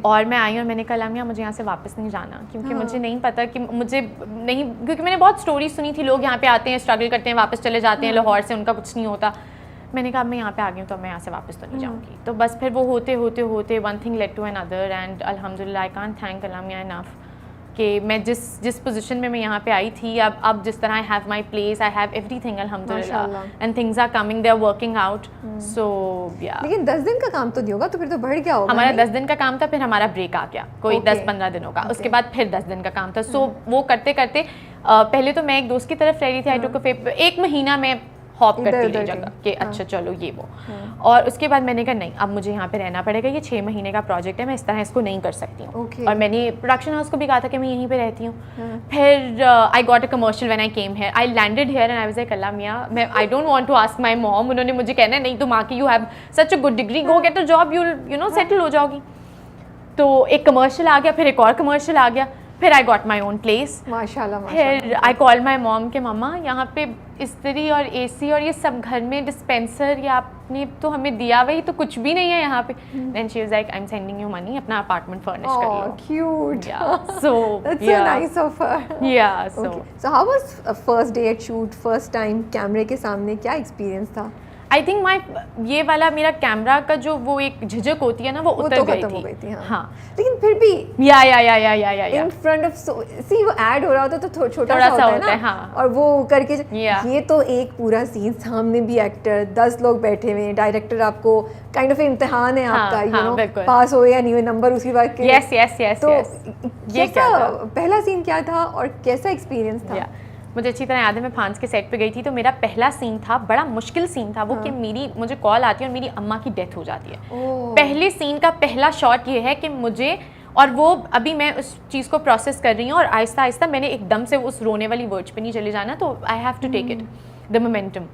और मैं आई और मैंने कहा लामिया मुझे यहाँ से वापस नहीं जाना, क्योंकि मुझे नहीं पता कि मुझे नहीं, क्योंकि मैंने बहुत स्टोरी सुनी थी, लोग यहाँ पे आते हैं, स्ट्रगल करते हैं, वापस चले जाते हैं लाहौर से, उनका कुछ नहीं होता। मैंने कहा मैं यहाँ पे आ गई हूँ तो मैं यहाँ से वापस तो नहीं जाऊँगी। तो बस फिर वो होते होते होते one thing led to another, and अल्हम्दुलिल्लाह I can't thank Lamia enough कि मैं जिस पोजीशन में मैं यहाँ पे आई थी, अब जिस तरह I have my place, I have everything अल्हम्दुलिल्लाह, and things are coming, they are working out. So yeah लेकिन 10 दिन का काम तो नहीं होगा, तो फिर तो बढ़ गया होगा। हमारा 10 दिन का काम था, फिर हमारा ब्रेक आ गया कोई 10-15 दिनों का, उसके बाद फिर 10 दिन का काम था। सो वो करते करते पहले तो मैं एक दोस्त की तरफ रह रही थी, आई टुक एक महीना में हॉप करती रही जगह कि अच्छा चलो ये वो, और उसके बाद मैंने कहा नहीं अब मुझे यहाँ पे रहना पड़ेगा, ये 6 महीने का प्रोजेक्ट है, मैं इस तरह इसको नहीं कर सकती हूँ। और मैंने प्रोडक्शन हाउस को भी कहा था कि मैं यहीं पे रहती हूँ। फिर I got a commercial when I came here, I landed here and I was like अल्लाह मियां, मैं I don't want to ask my mom, उन्होंने मुझे कहना है नहीं तुम आके you have such a good degree, go get a job, you know settle हो जाओगी। तो एक कमर्शियल आ गया, फिर एक और कमर्शियल आ गया, फिर I got my own place माशाल्लाह। फिर आई कॉल माई मॉम के मम्मा यहाँ पे इस्त्री और एसी और ये सब घर में डिस्पेंसर या आपने तो हमें दिया वही तो कुछ भी नहीं है यहाँ पे। Then she was like I am sending you money, अपना अपार्टमेंट फर्निश कर लो। Cute. So that's so nice of her. Yeah so how was first day at shoot, first time कैमरे के सामने, क्या एक्सपीरियंस था? आई थिंक माई ये वाला मेरा कैमरा का जो वो एक झिझक होती है ना वो उतर तो गई खत्म हो गई थी। थी। हाँ लेकिन फिर भी या इन फ्रंट ऑफ सी वो ऐड हो रहा होता तो छोटा सा होता है ना, हाँ। और वो करके ये तो एक पूरा सीन, सामने भी एक्टर 10 लोग बैठे हुए हैं, डायरेक्टर आपको काइंड ऑफ इम्तिहान है आपका, यू नो पास हो या नहीं हुए नंबर उसके बाद के। यस तो ये पहला सीन क्या था और कैसा एक्सपीरियंस था? मुझे अच्छी तरह याद है, मैं फ्रांस के सेट पे गई थी, तो मेरा पहला सीन था, बड़ा मुश्किल सीन था वो कि मुझे कॉल आती है और मेरी अम्मा की डेथ हो जाती है। पहले सीन का पहला शॉट ये है कि मुझे, और वो अभी मैं उस चीज़ को प्रोसेस कर रही हूँ और आहिस्ता आहिस्ता मैंने एकदम से उस रोने वाली वर्ड्स पे नहीं चले जाना, तो I have to take it the momentum.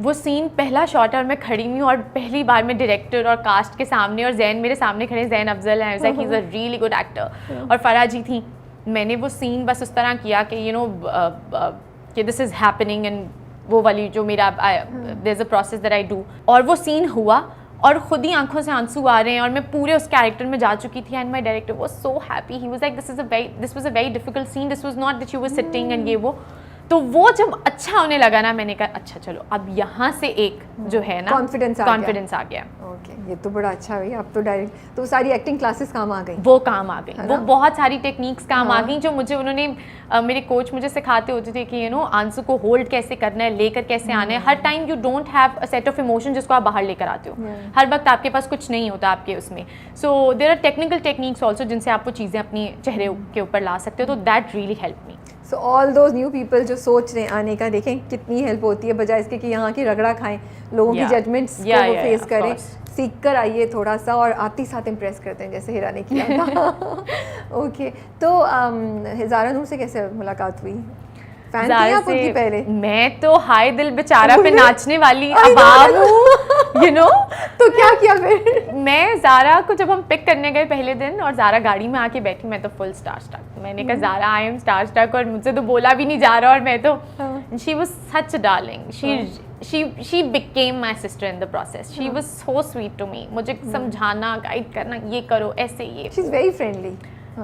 वो सीन पहला शॉट है और मैं खड़ी हुई हूँ और पहली बार मैं डायरेक्टर और कास्ट के सामने, और जैन मेरे सामने खड़े, जैन अफजल हैं, ही is a really good actor, और फराह जी थी। मैंने वो सीन बस उस तरह किया कि यू नो कि दिस इज़ हैपनिंग, एंड वो वाली जो मेरा there is a process that I do, और वो सीन हुआ और खुद ही आंखों से आंसू आ रहे हैं और मैं पूरे उस कैरेक्टर में जा चुकी थी, and my director was so happy, he was like this was a very difficult scene, this was not that you were sitting and ये वो। तो वो जब अच्छा होने लगा ना, मैंने कहा अच्छा चलो अब यहाँ से एक जो है ना कॉन्फिडेंस आ गया। ओके, ये तो बड़ा अच्छा हुई। अब तो डायरेक्ट तो सारी एक्टिंग क्लासेस काम आ गई, वो काम आ गई, वो बहुत सारी टेक्निक्स काम आ गई जो मुझे उन्होंने मेरे कोच मुझे सिखाते होते थे कि यू नो आंसू को होल्ड कैसे करना है, लेकर कैसे आना है। हर time you don't have a set of emotion जिसको आप बाहर लेकर आते हो, हर वक्त आपके पास कुछ नहीं होता आपके उसमें। So there are technical techniques also जिनसे आप वो चीज़ें अपनी चेहरे के ऊपर ला सकते हो, तो that really help me. So all those new people जो सोच रहे हैं आने का, देखें कितनी हेल्प होती है, बजाय इसके कि यहाँ की रगड़ा खाएं, लोगों की जजमेंट्स को वो फेस करें, सीख कर आइए थोड़ा सा और आते साथ इम्प्रेस करते हैं जैसे हिरा ने किया था। ओके, तो ज़ारा नूर से कैसे मुलाकात हुई? फैन थी आप उनकी पहले? मैं तो हाय दिल बेचारा पे नाचने वाली आवाम हूँ, यू नो। तो क्या किया फिर? मैं ज़ारा को जब हम पिक करने गए पहले दिन और ज़ारा गाड़ी में आके बैठी, मैं तो फुल स्टार स्टक, मैंने कहा Zara I am starstruck, और मुझसे तो बोला भी नहीं जा रहा, और मैं तो she was such darling, she became my sister in the process, she was so sweet to me, मुझे समझाना गाइड करना, ये करो ऐसे, ये she is very friendly,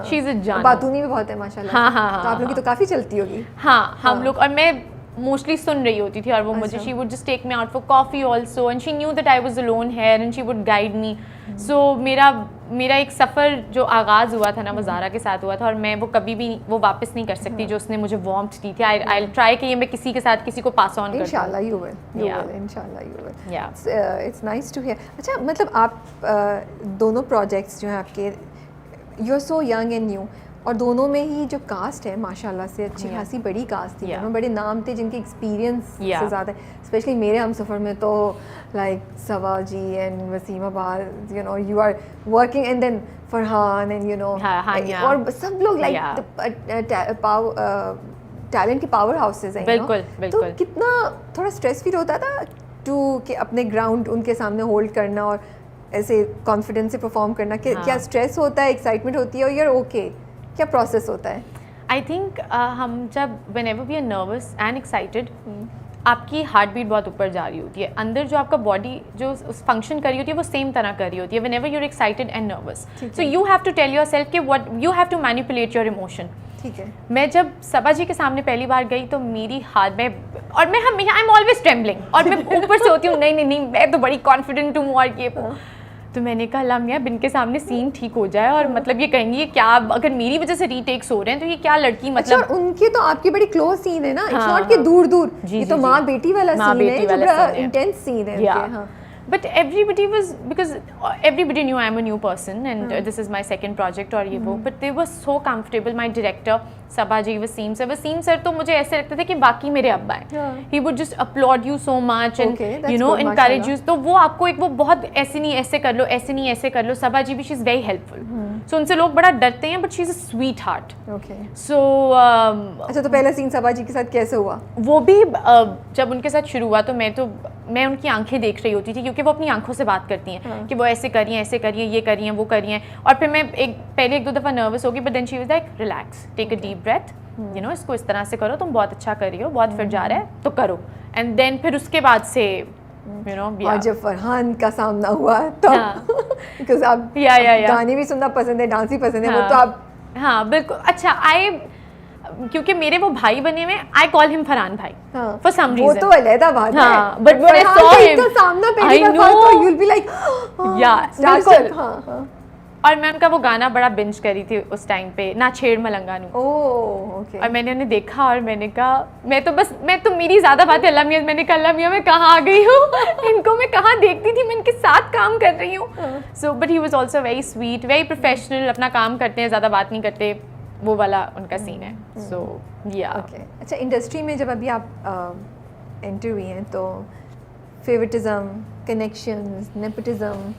she is a जान, बातूनी भी बहुत है माशाल्लाह। हाँ, तो आप लोग की तो काफ़ी चलती होगी। हाँ, हम लोग, और मैं मोस्टली सुन रही होती थी और वो मुझे she would just take me out for coffee also, and she knew that I was alone here and she would guide me. So मेरा एक सफ़र जो आगाज़ हुआ था ना वो ज़ारा के साथ हुआ था, और मैं वो कभी भी वो वापस नहीं कर सकती जो उसने मुझे वार्मथ दी थी। आई ट्राई कि ये मैं किसी के साथ किसी को पास ऑन करूं। इंशाल्लाह यू विल, इंशाल्लाह you will. It's nice to hear. अच्छा, मतलब आप दोनों प्रोजेक्ट्स जो हैं आपके, you are so young and new, और दोनों में ही जो कास्ट है माशाल्लाह से अच्छी खासी बड़ी कास्ट थी, दोनों बड़े नाम थे जिनके एक्सपीरियंस से ज़्यादा, स्पेशली मेरे हम सफ़र में तो लाइक सवा जी and Waseem Abbas, you know you are working, and then Farhan and you know, और सब लोग लाइक टैलेंट के पावर हाउसेज हैं। बिल्कुल। तो कितना थोड़ा स्ट्रेस फील होता था टू कि अपने ग्राउंड उनके सामने होल्ड करना और ऐसे कॉन्फिडेंस से परफॉर्म करना, क्या स्ट्रेस होता है, एक्साइटमेंट होती है, और यार ओके क्या प्रोसेस होता है? आई थिंक हम जब whenever we are nervous and excited, आपकी हार्ट बीट बहुत ऊपर जा रही होती है, अंदर जो आपका बॉडी जो फंक्शन कर रही होती है वो सेम तरह कर रही होती है whenever you are excited and nervous. So you have to tell yourself कि what you have to manipulate your emotion. ठीक है. मैं जब सबा जी के सामने पहली बार गई तो मेरी हाथ में, और मैं हमेशा आई एम ऑलवेज ट्रेम्बलिंग, और मैं ऊपर से होती हूँ नहीं मैं तो बड़ी कॉन्फिडेंट हूँ और ये तो मैंने कहा अल्लाह मियां बिन के सामने सीन ठीक हो जाए, और मतलब ये कहेंगे क्या अगर मेरी वजह से रीटेक्स हो रहे हैं तो ये क्या लड़की मतलब. अच्छा, उनकी तो आपकी बड़ी क्लोज सीन है ना, इट्स नॉट कि दूर ये तो माँ बेटी वाला सीन है, जो बड़ा इंटेंस सीन है. हाँ. But everybody was, because everybody knew I'm a new person and this is my second project और ये वो, but they were so comfortable. My director Saba ji, Waseem sir तो मुझे ऐसे लगते थे कि बाकी मेरे अब्बा हैं. He would just applaud you so much and you know encourage you. तो वो आपको एक वो बहुत ऐसे नहीं ऐसे कर लो, ऐसे नहीं ऐसे कर लो. सबा जी भी she is very helpful. So उनसे लोग बड़ा डरते हैं, but she is a sweetheart. Okay. So अच्छा, तो पहला सीन सबा जी के साथ कैसे हुआ? वो भी जब उनके साथ शुरू हुआ तो मैं उनकी आंखें देख रही होती थी, क्योंकि वो अपनी आंखों से बात करती हैं कि वो ऐसे करिए ये करिए वो करिए. और फिर मैं पहले एक दो दफ़ा नर्वस होगी, but then she was like relax, take a deep breath, you know इसको इस तरह से करो, तुम बहुत अच्छा कर रही हो, बहुत फिर जा रहा है तो करो. एंड देन फिर उसके बाद से यू नो. और जब फरहान का सामना हुआ तो बिकॉज़ आप गाने भी सुनना पसंद है, डांस भी पसंद है, वो तो आप. हाँ बिल्कुल. अच्छा, क्योंकि मेरे वो भाई बने हुए, आई कॉल हिम फरहान भाई फॉर सम रीजन. वो तो अलग बात है, but when I saw him सामना पहली बार तो यू विल बी लाइक या बिल्कुल. और मैं उनका वो गाना बड़ा बिंज करी थी उस टाइम पे, ना छेड़ मलंगानू. ओके. और मैंने उन्हें देखा और मैंने कहा मैं तो मेरी ज़्यादा बात है अल्लाह मियां, मैंने कहा अल्लाह मियां मैं कहाँ आ गई हूँ इनको मैं कहाँ देखती थी, मैं इनके साथ काम कर रही हूँ. So but he was also very sweet, very professional, अपना काम करते हैं, ज़्यादा बात नहीं करते, वो वाला उनका सीन है. सो या. अच्छा, इंडस्ट्री में जब अभी आप एंटर हुई हैं तो फेवरेटिज्म, कनेक्शंस, नेपोटिज्म,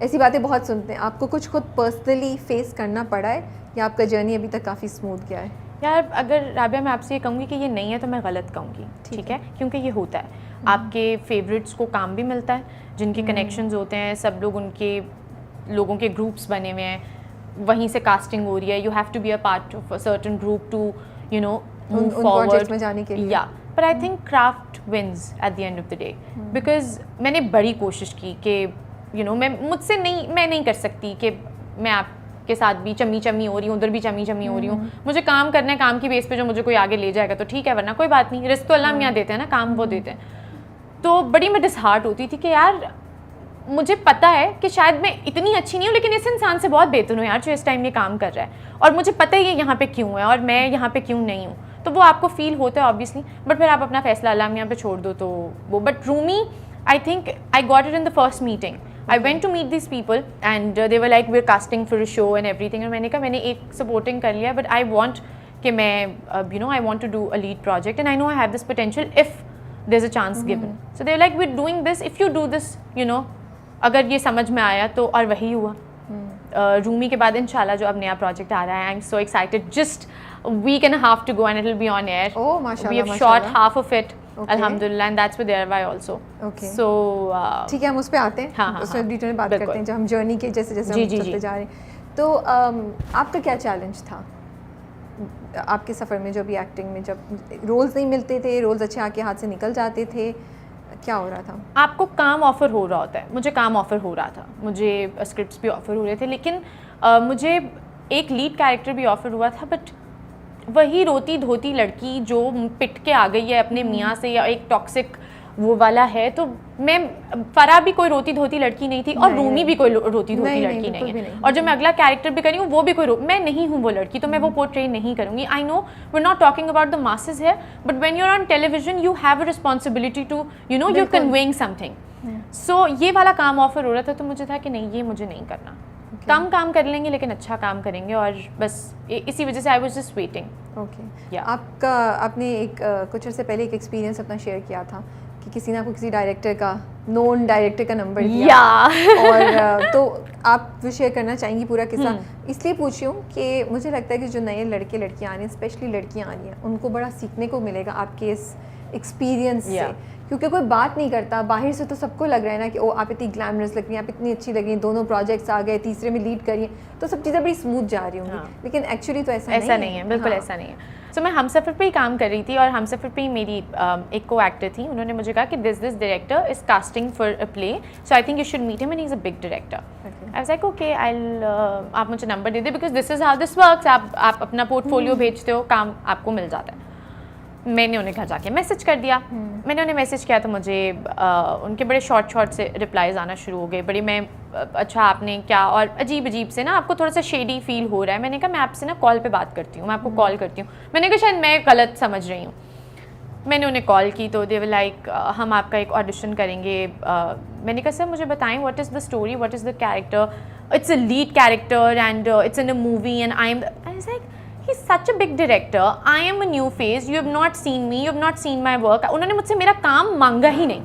ऐसी बातें बहुत सुनते हैं. आपको कुछ खुद पर्सनली फेस करना पड़ा है या आपका जर्नी अभी तक काफ़ी स्मूथ गया है? यार अगर राबिया मैं आपसे ये कहूँगी कि ये नहीं है तो मैं गलत कहूँगी, ठीक है, क्योंकि ये होता है. आपके फेवरेट्स को काम भी मिलता है, जिनके कनेक्शंस होते हैं, सब लोग उनके लोगों के ग्रुप्स बने हुए हैं, वहीं से कास्टिंग हो रही है, you have to be a part of a certain group to you know move forward में जाने के लिए. या पर I think craft wins at the end of the day, because मैंने बड़ी कोशिश की कि यू नो मैं नहीं कर सकती कि मैं आपके साथ भी चमी हो रही हूँ, उधर भी चमी हो रही हूँ. मुझे काम करना है, काम की बेस पे जो मुझे कोई आगे ले जाएगा तो ठीक है, वरना कोई बात नहीं, रिस्क तो अल्लाह मियां देते हैं ना, काम वो देते हैं. तो बड़ी मैं डिसहार्ट होती थी कि यार मुझे पता है कि शायद मैं इतनी अच्छी नहीं हूँ, लेकिन इस इंसान से बहुत बेहतर हूँ यार जो इस टाइम ये काम कर रहा है, और मुझे पता है ये यहाँ पे क्यों है और मैं यहाँ पे क्यों नहीं हूँ. तो वो आपको फील होता है ऑब्वियसली, बट फिर आप अपना फैसला अल्लाह मियां पे छोड़ दो तो वो. But Rumi, I think I got it in the first meeting. I went to meet these people and they were like we're casting for a show and everything. और मैंने कहा मैंने एक supporting कर लिया, but I want कि मैं you know I want to do a lead project and I know I have this potential if there's a chance given. So they were like we're doing this, if you do this, you know, अगर ये समझ में आया तो. और वही हुआ. रूमी के बाद इंशाल्लाह जो अब नया प्रोजेक्ट आ रहा है, I am so excited. Just a week and a half to go and it will be on air. Oh, mashallah, we have shot half of it. Okay. Alhamdulillah, and that's with Thereby also. Okay. So ठीक है, हम उस पे आते हैं. हाँ, उसमें detail में बात करते हैं जब हम जर्नी के जैसे हम चलते जा रहे हैं. तो आपका क्या चैलेंज था आपके सफ़र में, जो भी एक्टिंग में जब रोल्स नहीं मिलते थे, रोल्स अच्छे आके हाथ से निकल जाते थे, क्या हो रहा था? आपको काम ऑफर हो रहा होता है. मुझे काम ऑफर हो रहा था, मुझे स्क्रिप्ट्स भी ऑफर हो रहे थे, लेकिन मुझे एक लीड कैरेक्टर भी ऑफर हुआ था, बट वही रोती धोती लड़की जो पिट के आ गई है अपने मियाँ से, या एक टॉक्सिक वो वाला है. तो मैं फरा भी कोई रोती धोती लड़की नहीं थी और रूमी भी कोई रोती धोती लड़की नहीं है. और जो मैं अगला कैरेक्टर भी करी हूँ वो भी मैं नहीं हूँ वो लड़की, तो मैं वो पोर्ट्रे नहीं करूँगी. I know we are not talking about the masses है, but when you are on television you have a responsibility to you know you are conveying something. So ये वाला काम ऑफर हो रहा था, तो मुझे था कि नहीं, ये मुझे नहीं करना. कम काम कर लेंगे लेकिन अच्छा काम करेंगे, और बस इसी वजह से I was just waiting. Okay. आपने एक कुछ अर्से पहले एक एक्सपीरियंस अपना शेयर किया था कि किसी ने आपको किसी डायरेक्टर का, नोन डायरेक्टर का नंबर दिया. और तो आप वो शेयर करना चाहेंगी पूरा किस्सा? इसलिए पूछ रही हूँ कि मुझे लगता है कि जो नए लड़के लड़कियाँ आ रही हैं, स्पेशली लड़कियाँ आ रही हैं, उनको बड़ा सीखने को मिलेगा आपके इस एक्सपीरियंस से, क्योंकि कोई बात नहीं करता. बाहर से तो सबको लग रहा है ना कि ओ आप इतनी ग्लैमरस लग रही हैं, आप इतनी अच्छी लग रही हैं, दोनों प्रोजेक्ट्स आ गए, तीसरे में लीड करिए, तो सब चीज़ें बड़ी स्मूथ जा रही होंगी. लेकिन एक्चुअली तो ऐसा नहीं है. बिल्कुल ऐसा नहीं है. तो मैं हमसफ़र पे ही काम कर रही थी और हमसफ़र पे ही मेरी एक को एक्टर थी, उन्होंने मुझे कहा कि this director is casting for a play, so I think you should meet him and he is a big director. I was like okay, आप मुझे नंबर दे दे because this is how this works, आप अपना portfolio भेजते हो, काम आपको मिल जाता है। मैंने उन्हें घर जाके मैसेज कर दिया। मैंने उन्हें मैसेज किया तो मुझे उनके बड़े शॉर्ट से रिप्लाईज आना शुरू हो गए, बड़ी मैं अच्छा आपने क्या, और अजीब से ना आपको थोड़ा सा शेडी फील हो रहा है। मैंने कहा मैं आपसे ना कॉल पे बात करती हूँ, मैं आपको कॉल करती हूँ। मैंने कहा शायद मैं गलत समझ रही हूँ। मैंने उन्हें कॉल की तो दे वर लाइक हम आपका एक ऑडिशन करेंगे। मैंने कहा सर मुझे बताएं what is the story, what is the character, it's a lead character and it's in a movie and I was like he's such a big director, I am a new face, you have not seen me, you have not seen my work। उन्होंने मुझसे मेरा काम मांगा ही नहीं।